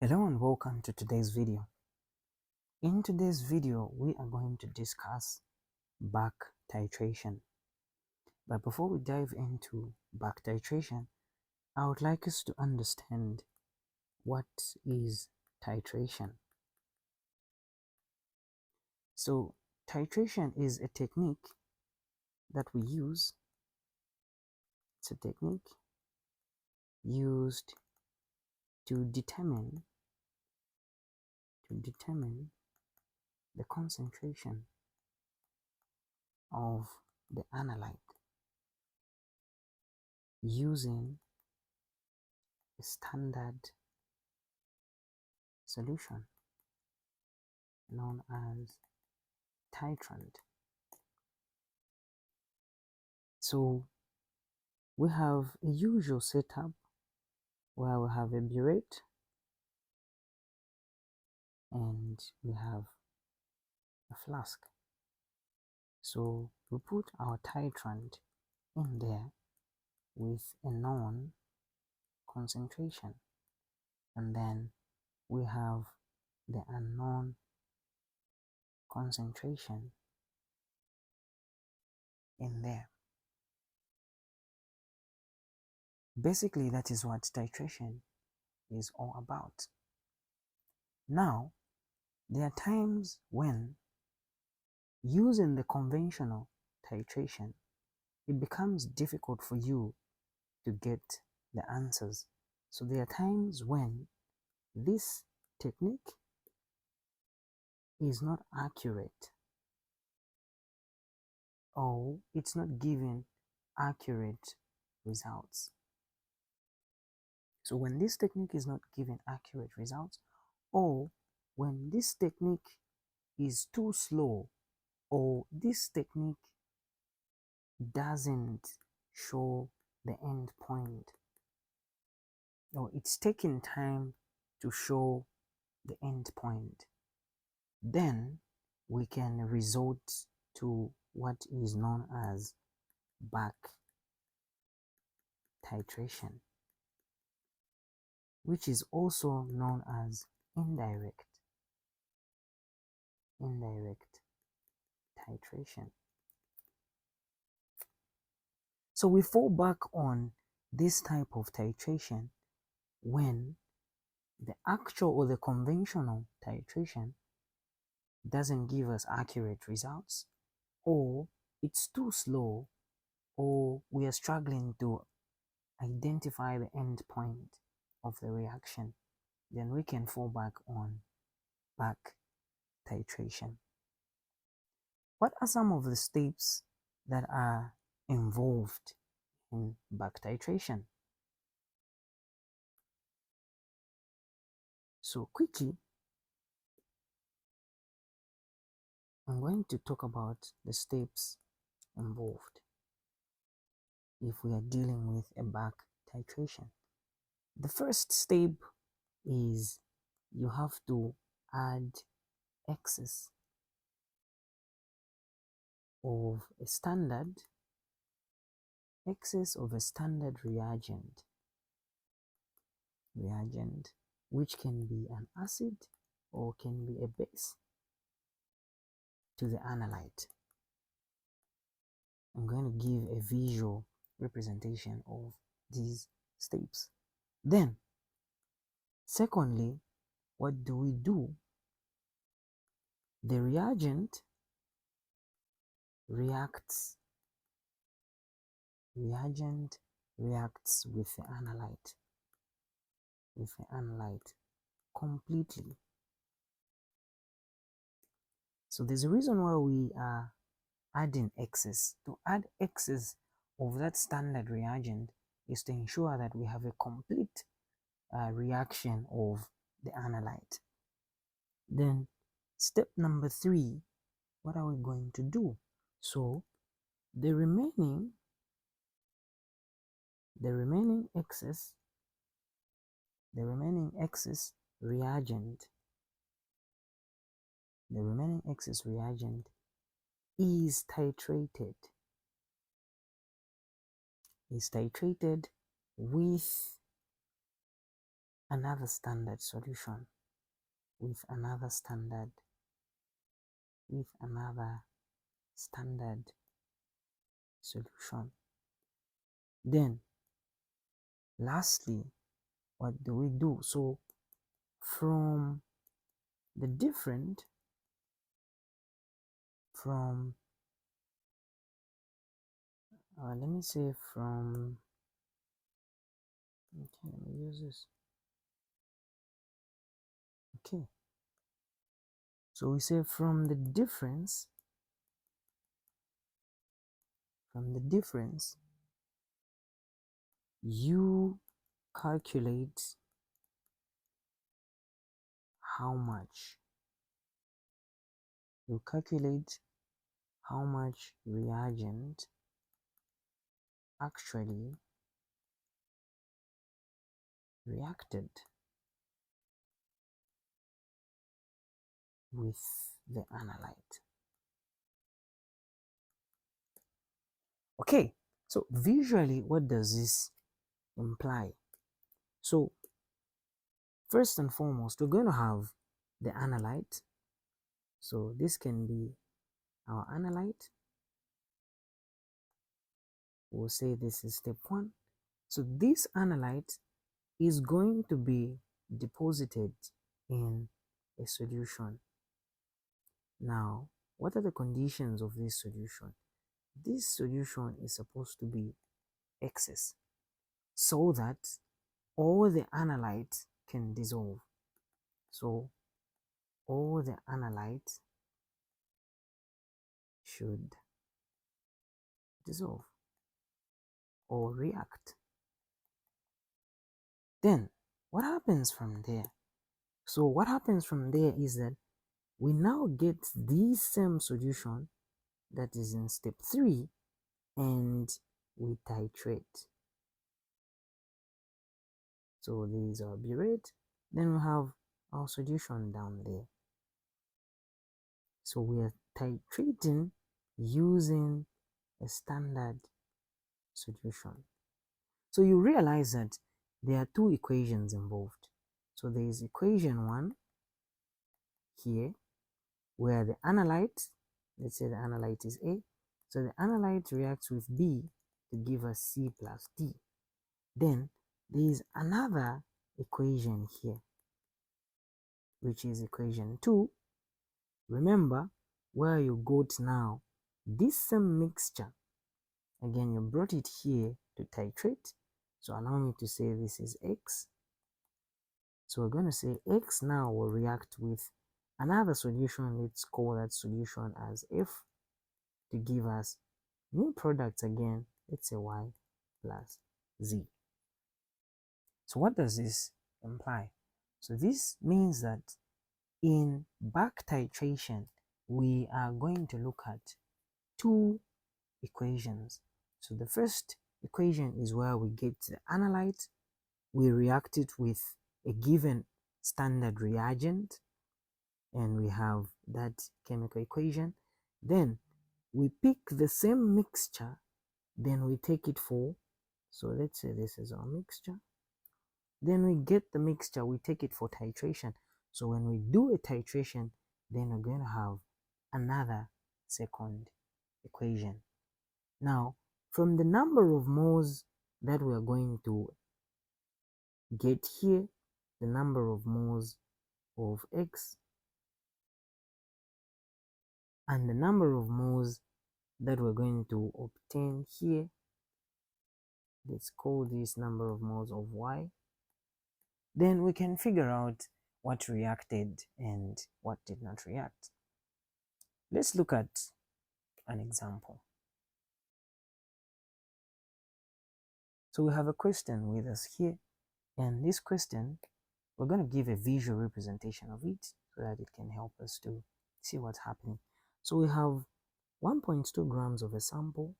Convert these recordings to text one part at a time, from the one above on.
Hello and welcome to today's video. In today's video, we are going to discuss back titration. But before we dive into back titration, I would like us to understand what is titration. So, titration is a technique that we use. It's a technique used to determine the concentration of the analyte using a standard solution known as titrant. So we have a usual setup where we have a burette and we have a flask. So we put our titrant in there with a known concentration, and then we have the unknown concentration in there. Basically, that is what titration is all about. Now, there are times when using the conventional titration, it becomes difficult for you to get the answers. So there are times when this technique is not accurate, or it's not giving accurate results. So when this technique is not giving accurate results, or when this technique is too slow, or this technique doesn't show the end point, or it's taking time to show the end point, then we can resort to what is known as back titration, which is also known as indirect titration. So we fall back on this type of titration when the actual or the conventional titration doesn't give us accurate results, or it's too slow, or we are struggling to identify the end point of the reaction. Then we can fall back on back titration. What are some of the steps that are involved in back titration? So quickly, I'm going to talk about the steps involved if we are dealing with a back titration. The first step is you have to add excess of a standard reagent, which can be an acid or can be a base, to the analyte. I'm going to give a visual representation of these steps. Then, secondly, what do we do? The reagent reacts with the analyte completely. So there's a reason why we are adding excess. To add excess of that standard reagent is to ensure that we have a complete reaction of the analyte. Then step number 3, what are we going to do? So the remaining excess reagent is titrated with another standard solution with another standard solution. Then lastly, what do we do? So from the different, let me say from, okay, let me use this. Okay, so we say from the difference, you calculate how much reagent actually reacted with the analyte. Okay, so visually, what does this imply? So first and foremost, we're going to have the analyte. So this can be our analyte. We'll say this is step 1. So this analyte is going to be deposited in a solution. Now, what are the conditions of this solution? This solution is supposed to be excess so that all the analyte can dissolve. So all the analyte should dissolve or react. Then what happens from there? So what happens from there is that we now get the same solution that is in step 3 and we titrate. So these are burette. Then we have our solution down there. So we are titrating using a standard solution. So you realize that there are 2 equations involved. So there is equation 1 here, where the analyte, let's say the analyte is A, so the analyte reacts with B to give us C plus D. Then there is another equation here, which is equation 2. Remember where you got now this same mixture. Again, you brought it here to titrate. So allow me to say this is X. So we're going to say X now will react with another solution. Let's call that solution as F to give us new products again. Let's say Y plus Z. So what does this imply? So this means that in back titration, we are going to look at 2 equations. So the first equation is where we get the analyte. We react it with a given standard reagent, and we have that chemical equation. Then we pick the same mixture, then we take it for, so let's say this is our mixture. Then we get the mixture, we take it for titration. So when we do a titration, then we're going to have another second equation. Now, from the number of moles that we are going to get here, the number of moles of X and the number of moles that we're going to obtain here, let's call this number of moles of Y, then we can figure out what reacted and what did not react. Let's look at an example. So we have a question with us here, and this question, we're going to give a visual representation of it so that it can help us to see what's happening. So we have 1.2 grams of a sample,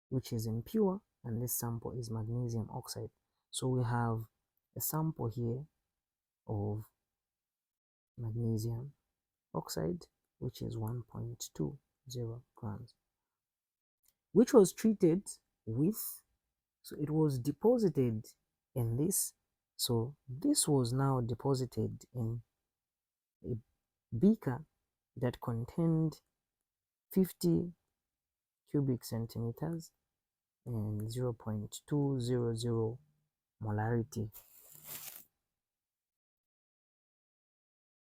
which is impure, and this sample is magnesium oxide. So we have a sample here of magnesium oxide, which is 1.20 grams, which was treated with, so it was deposited in this So this was now deposited in a beaker that contained 50 cubic centimeters and 0.200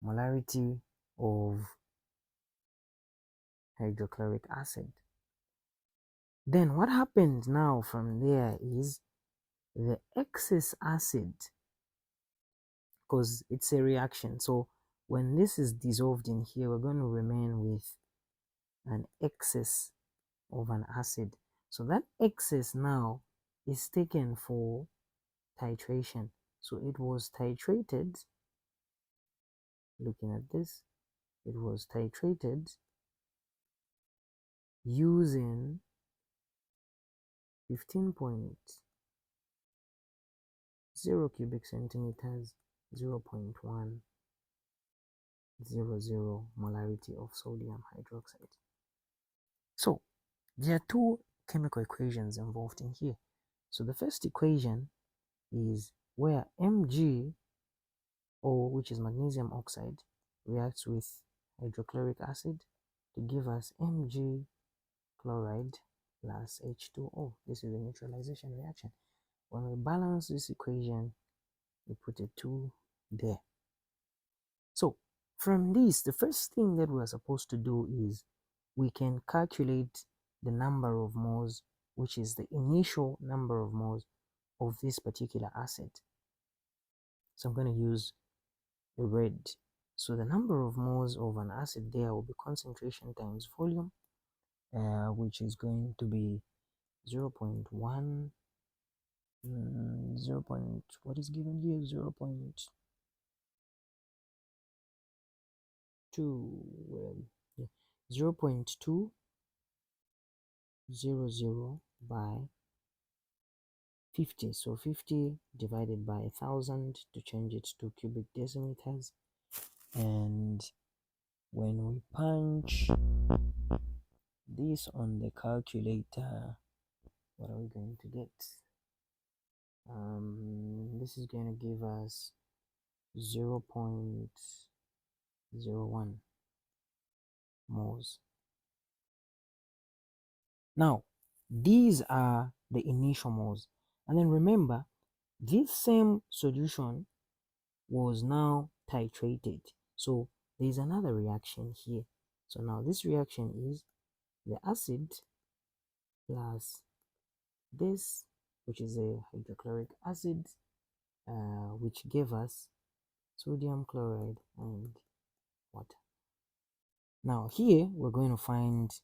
molarity of hydrochloric acid. Then what happens now from there is the excess acid, because it's a reaction. So when this is dissolved in here, we're going to remain with an excess of an acid. So that excess now is taken for titration. So it was titrated, looking at this, it was titrated using 15.0 cubic centimeters, 0.100 molarity of sodium hydroxide. So there are two chemical equations involved in here. So the first equation is where Mg, or which is magnesium oxide, reacts with hydrochloric acid to give us Mg chloride plus H2O. This is the neutralization reaction. When we balance this equation, we put a 2 there. So from this, the first thing that we're supposed to do is we can calculate the number of moles, which is the initial number of moles of this particular acid. So I'm going to use a red. So the number of moles of an acid there will be concentration times volume, which is going to be 0 0.1, 0. What is given here? 0 0.2, yeah, 0 0.200 by 50. So 50 divided by 1000 to change it to cubic decimeters. And when we punch this on the calculator, what are we going to get? This is going to give us 0 0.01 moles. Now, these are the initial moles. And then remember, this same solution was now titrated. So there is another reaction here. So now this reaction is the acid plus this, which is a hydrochloric acid, which gave us sodium chloride and water. Now here we're going to find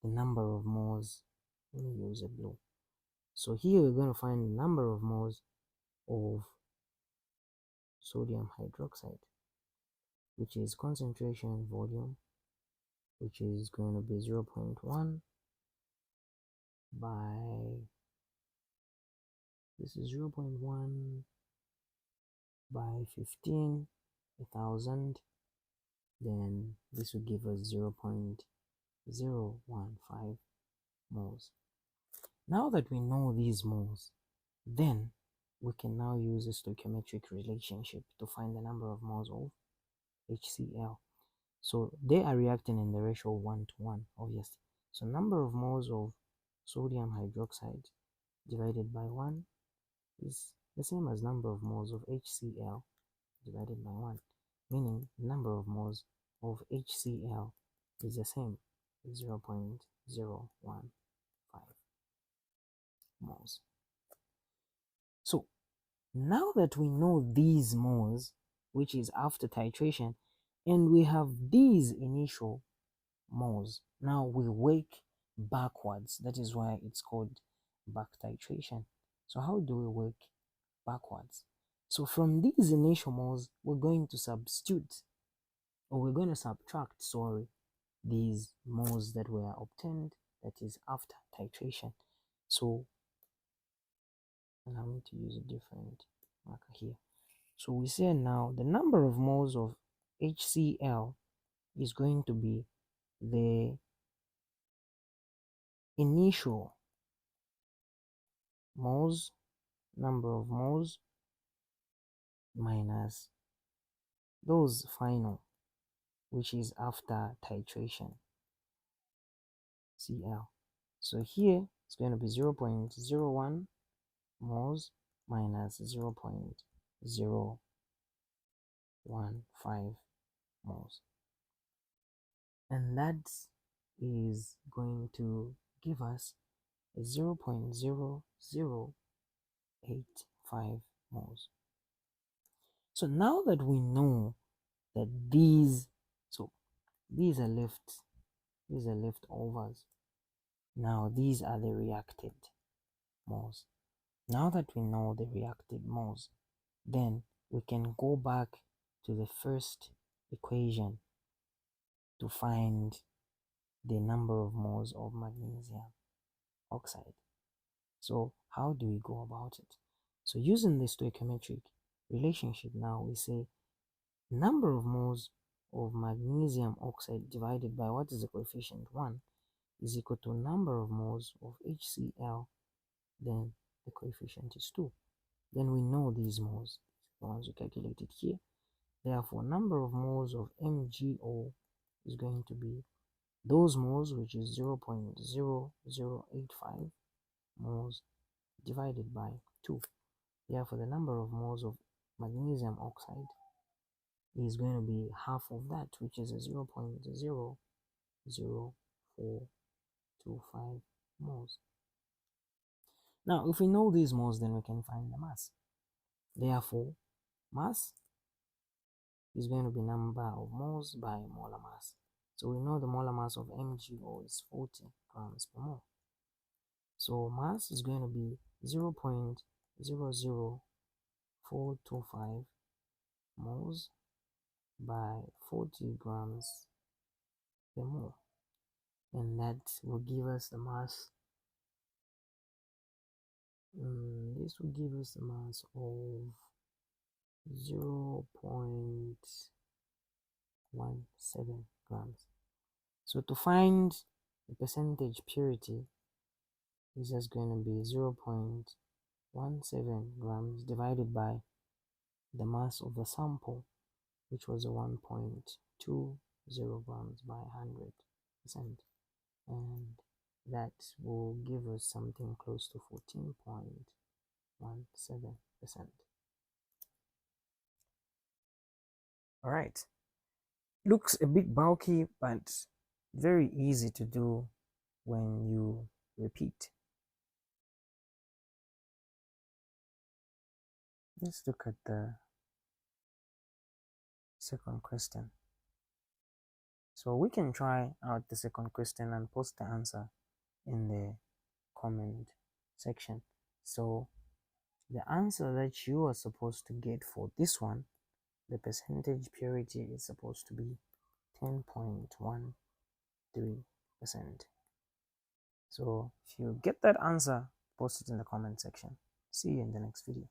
the number of moles. Let me use a blue. So here we're going to find the number of moles of sodium hydroxide, which is concentration volume, which is going to be 0 0.1 by, this is 0 0.1 by 15, 1000, then this will give us 0.015 moles. Now that we know these moles, then we can now use a stoichiometric relationship to find the number of moles of HCl. So they are reacting in the ratio 1 to 1, obviously. So number of moles of sodium hydroxide divided by 1 is the same as number of moles of HCl divided by 1, meaning the number of moles of HCl is the same, 0 0.015 moles. So now that we know these moles, which is after titration, and we have these initial moles, now we work backwards. That is why it's called back-titration. So how do we work backwards? So from these initial moles, we're going to substitute, or we're going to subtract, sorry, these moles that were obtained, that is after titration. So allow me to use a different marker here. So we say now the number of moles of HCl is going to be the initial moles, number of moles minus those final, which is after titration, Cl. So here it's going to be 0.01 moles minus 0.015 moles. And that is going to give us a 0.0085 moles. So now that we know that these are leftovers. Now these are the reacted moles. Now that we know the reacted moles, then we can go back to the first equation to find the number of moles of magnesium oxide. So how do we go about it? So using the stoichiometric relationship, now we say number of moles of magnesium oxide divided by what is the coefficient 1 is equal to number of moles of HCl, then the coefficient is 2. Then we know these moles, the ones we calculated here. Therefore, number of moles of MgO is going to be those moles, which is 0.0085 moles divided by 2. Therefore, the number of moles of magnesium oxide is going to be half of that, which is a 0.00425 moles. Now, if we know these moles, then we can find the mass. Therefore, mass is going to be number of moles by molar mass. So we know the molar mass of MgO is 40 grams per mole. So mass is going to be 0.00425 moles by 40 grams per mole. And that will give us the mass. This will give us a mass of 0.17 grams. So to find the percentage purity is just going to be 0.17 grams divided by the mass of the sample, which was a 1.20 grams by 100%. And that will give us something close to 14.17%. All right. Looks a bit bulky, but very easy to do when you repeat. Let's look at the second question. So we can try out the second question and post the answer in the comment section. So the answer that you are supposed to get for this one, the percentage purity is supposed to be 10.13%. So if you get that answer, post it in the comment section. See you in the next video.